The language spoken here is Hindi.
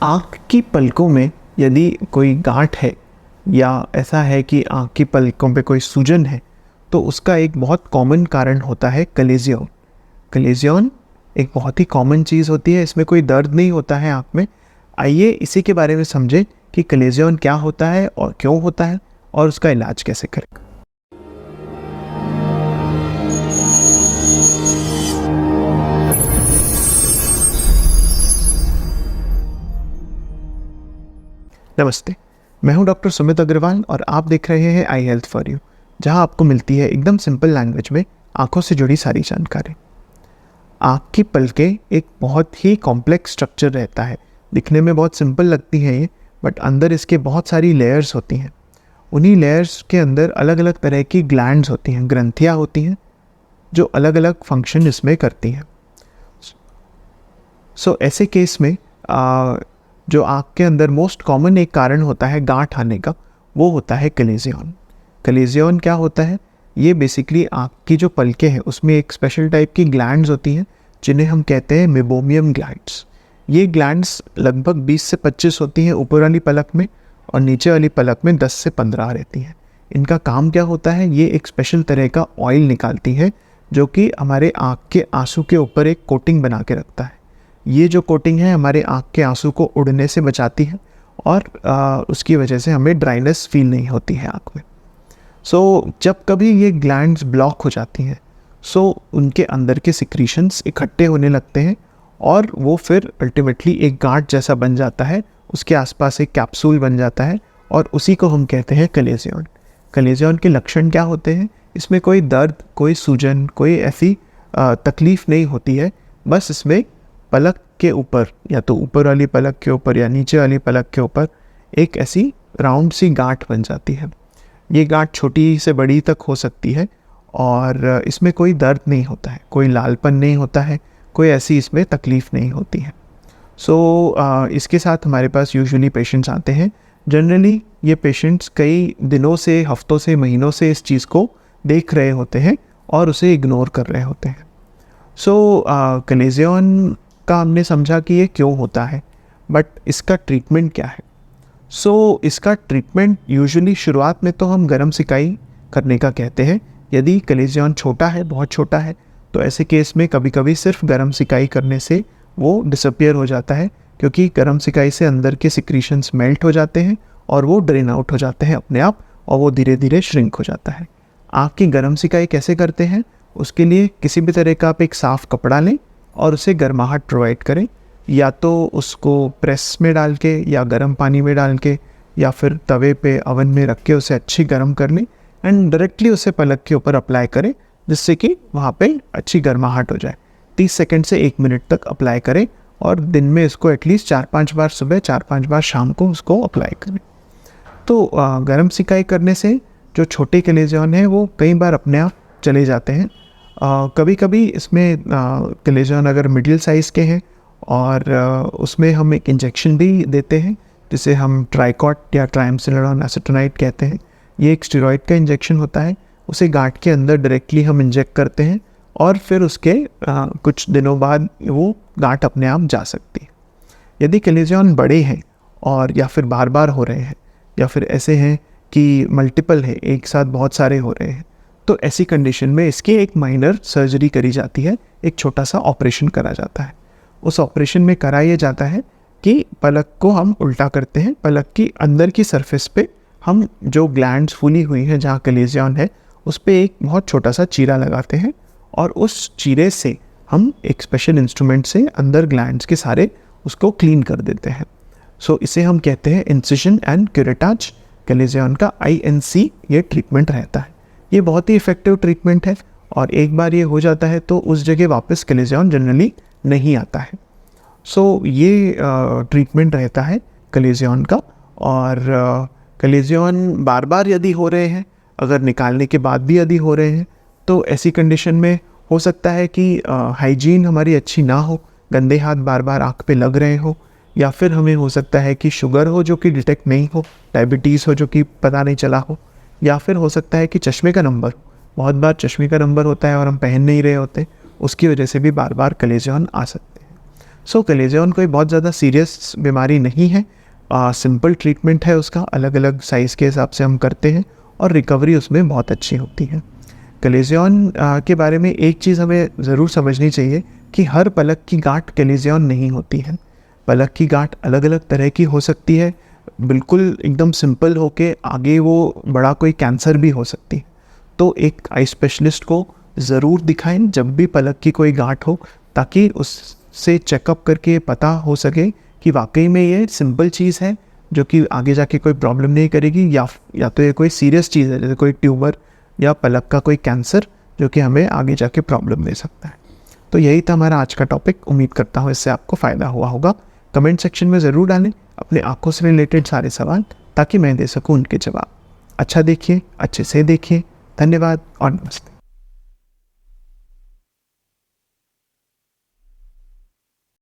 आँख की पलकों में यदि कोई गांठ है या ऐसा है कि आँख की पलकों पे कोई सूजन है, तो उसका एक बहुत कॉमन कारण होता है कलेजियन। कलेजियन एक बहुत ही कॉमन चीज़ होती है, इसमें कोई दर्द नहीं होता है आँख में। आइए इसी के बारे में समझें कि कलेजियन क्या होता है और क्यों होता है और उसका इलाज कैसे करें। नमस्ते, मैं हूं डॉक्टर सुमित अग्रवाल और आप देख रहे हैं आई हेल्थ फॉर यू, जहां आपको मिलती है एकदम सिंपल लैंग्वेज में आंखों से जुड़ी सारी जानकारी। आँख की पलकें एक बहुत ही कॉम्प्लेक्स स्ट्रक्चर रहता है। दिखने में बहुत सिंपल लगती है ये, बट अंदर इसके बहुत सारी लेयर्स होती हैं। उन्हीं लेयर्स के अंदर अलग अलग तरह की ग्लैंड्स होती हैं, ग्रंथियाँ होती हैं, जो अलग अलग फंक्शन इसमें करती हैं। ऐसे केस में जो आँख के अंदर मोस्ट कॉमन एक कारण होता है गांठ आने का, वो होता है कलेजियन। कलेजियन क्या होता है? ये बेसिकली आँख की जो पलकें हैं उसमें एक स्पेशल टाइप की ग्लैंड्स होती हैं जिन्हें हम कहते हैं मेबोमियम ग्लैंड्स। ये ग्लैंड्स लगभग 20 से 25 होती हैं ऊपर वाली पलक में, और नीचे वाली पलक में 10 से 15 रहती हैं। इनका काम क्या होता है? ये एक स्पेशल तरह का ऑयल निकालती है जो कि हमारे आँख के आंसू के ऊपर एक कोटिंग बना के रखता है। ये जो कोटिंग है हमारे आँख के आंसू को उड़ने से बचाती है और उसकी वजह से हमें ड्राइनेस फील नहीं होती है आँख में। जब कभी ये ग्लैंड्स ब्लॉक हो जाती हैं, उनके अंदर के सिक्रीशंस इकट्ठे होने लगते हैं और वो फिर अल्टीमेटली एक गांठ जैसा बन जाता है, उसके आसपास एक कैप्सूल बन जाता है और उसी को हम कहते हैं कलेजियन। कलेजियन के लक्षण क्या होते हैं? इसमें कोई दर्द, कोई सूजन, कोई ऐसी तकलीफ़ नहीं होती है। बस इसमें पलक के ऊपर, या तो ऊपर वाली पलक के ऊपर या नीचे वाली पलक के ऊपर, एक ऐसी राउंड सी गांठ बन जाती है। ये गांठ छोटी से बड़ी तक हो सकती है और इसमें कोई दर्द नहीं होता है, कोई लालपन नहीं होता है, कोई ऐसी इसमें तकलीफ़ नहीं होती है। इसके साथ हमारे पास यूजुअली पेशेंट्स आते हैं। जनरली ये पेशेंट्स कई दिनों से, हफ्तों से, महीनों से इस चीज़ को देख रहे होते हैं और उसे इग्नोर कर रहे होते हैं। कलेजियन का हमने समझा कि ये क्यों होता है, बट इसका ट्रीटमेंट क्या है? इसका ट्रीटमेंट यूजुअली शुरुआत में तो हम गर्म सिकाई करने का कहते हैं। यदि कलेजियन छोटा है, बहुत छोटा है, तो ऐसे केस में कभी कभी सिर्फ गर्म सिकाई करने से वो डिसअपियर हो जाता है, क्योंकि गर्म सिकाई से अंदर के सिक्रीशंस मेल्ट हो जाते हैं और वो ड्रेन आउट हो जाते हैं अपने आप, और वो धीरे धीरे श्रिंक हो जाता है। आँख की गर्म सिकाई कैसे करते हैं? उसके लिए किसी भी तरह का आप एक साफ़ कपड़ा लें और उसे गर्माहट प्रोवाइड करें, या तो उसको प्रेस में डाल के या गर्म पानी में डाल के या फिर तवे पे ओवन में रख के उसे अच्छी गर्म कर लें एंड डायरेक्टली उसे पलक के ऊपर अप्लाई करें, जिससे कि वहाँ पे अच्छी गर्माहट हो जाए। 30 सेकंड से 1 मिनट तक अप्लाई करें और दिन में इसको एटलीस्ट 4-5 बार सुबह, 4-5 बार शाम को उसको अप्लाई करें। गर्म सिकाई करने से जो छोटे कलेजियन हैं वो कई बार अपने आप चले जाते हैं। कभी कभी इसमें कलेजियन अगर मिडिल साइज़ के हैं और उसमें हम एक इंजेक्शन भी देते हैं, जिसे हम ट्राइकॉट या ट्राइमसिनोडोन एसीटोनाइट कहते हैं। ये एक स्टेरॉइड का इंजेक्शन होता है, उसे गांठ के अंदर डायरेक्टली हम इंजेक्ट करते हैं और फिर उसके कुछ दिनों बाद वो गांठ अपने आप जा सकती है। यदि कलेजियन बड़े हैं और या फिर बार बार हो रहे हैं, या फिर ऐसे हैं कि मल्टीपल है, एक साथ बहुत सारे हो रहे हैं, तो ऐसी कंडीशन में इसकी एक माइनर सर्जरी करी जाती है, एक छोटा सा ऑपरेशन करा जाता है। उस ऑपरेशन में करा ये जाता है कि पलक को हम उल्टा करते हैं, पलक की अंदर की सरफेस पे हम जो ग्लैंड्स फूली हुई हैं जहाँ कलेजियन है, उस पर एक बहुत छोटा सा चीरा लगाते हैं और उस चीरे से हम एक स्पेशल इंस्ट्रूमेंट से अंदर ग्लैंड्स के सारे उसको क्लीन कर देते हैं। इसे हम कहते हैं इंसिजन एंड क्यूरेटाज। कलेजियन का INC ये ट्रीटमेंट रहता है। ये बहुत ही इफ़ेक्टिव ट्रीटमेंट है और एक बार ये हो जाता है तो उस जगह वापस कलेजियन जनरली नहीं आता है। ये ट्रीटमेंट रहता है कलेजियन का। और कलेजियन बार बार यदि हो रहे हैं, अगर निकालने के बाद भी यदि हो रहे हैं, तो ऐसी कंडीशन में हो सकता है कि हाइजीन हमारी अच्छी ना हो, गंदे हाथ बार बार आँख पे लग रहे हो, या फिर हमें हो सकता है कि शुगर हो जो कि डिटेक्ट नहीं हो, डायबिटीज़ हो जो कि पता नहीं चला हो, या फिर हो सकता है कि चश्मे का नंबर, बहुत बार चश्मे का नंबर होता है और हम पहन नहीं रहे होते, उसकी वजह से भी बार बार कलेजियन आ सकते हैं। सो कलेजियन कोई बहुत ज़्यादा सीरियस बीमारी नहीं है, सिंपल ट्रीटमेंट है उसका, अलग अलग साइज़ के हिसाब से हम करते हैं और रिकवरी उसमें बहुत अच्छी होती है। कलेजियन के बारे में एक चीज़ हमें ज़रूर समझनी चाहिए कि हर पलक की गांठ कलेजियन नहीं होती है। पलक की गांठ अलग अलग तरह की हो सकती है, बिल्कुल एकदम सिंपल होके आगे वो बड़ा कोई कैंसर भी हो सकती है। तो एक आई स्पेशलिस्ट को ज़रूर दिखाएं जब भी पलक की कोई गांठ हो, ताकि उससे चेकअप करके पता हो सके कि वाकई में ये सिंपल चीज़ है जो कि आगे जाके कोई प्रॉब्लम नहीं करेगी, या तो ये कोई सीरियस चीज़ है जैसे कोई ट्यूमर या पलक का कोई कैंसर जो कि हमें आगे जाके प्रॉब्लम दे सकता है। तो यही था हमारा आज का टॉपिक। उम्मीद करता हूँ इससे आपको फ़ायदा हुआ होगा। कमेंट सेक्शन में ज़रूर डालें अपने आँखों से रिलेटेड सारे सवाल, ताकि मैं दे सकूँ उनके जवाब। अच्छा देखिए, अच्छे से देखिए। धन्यवाद और नमस्ते।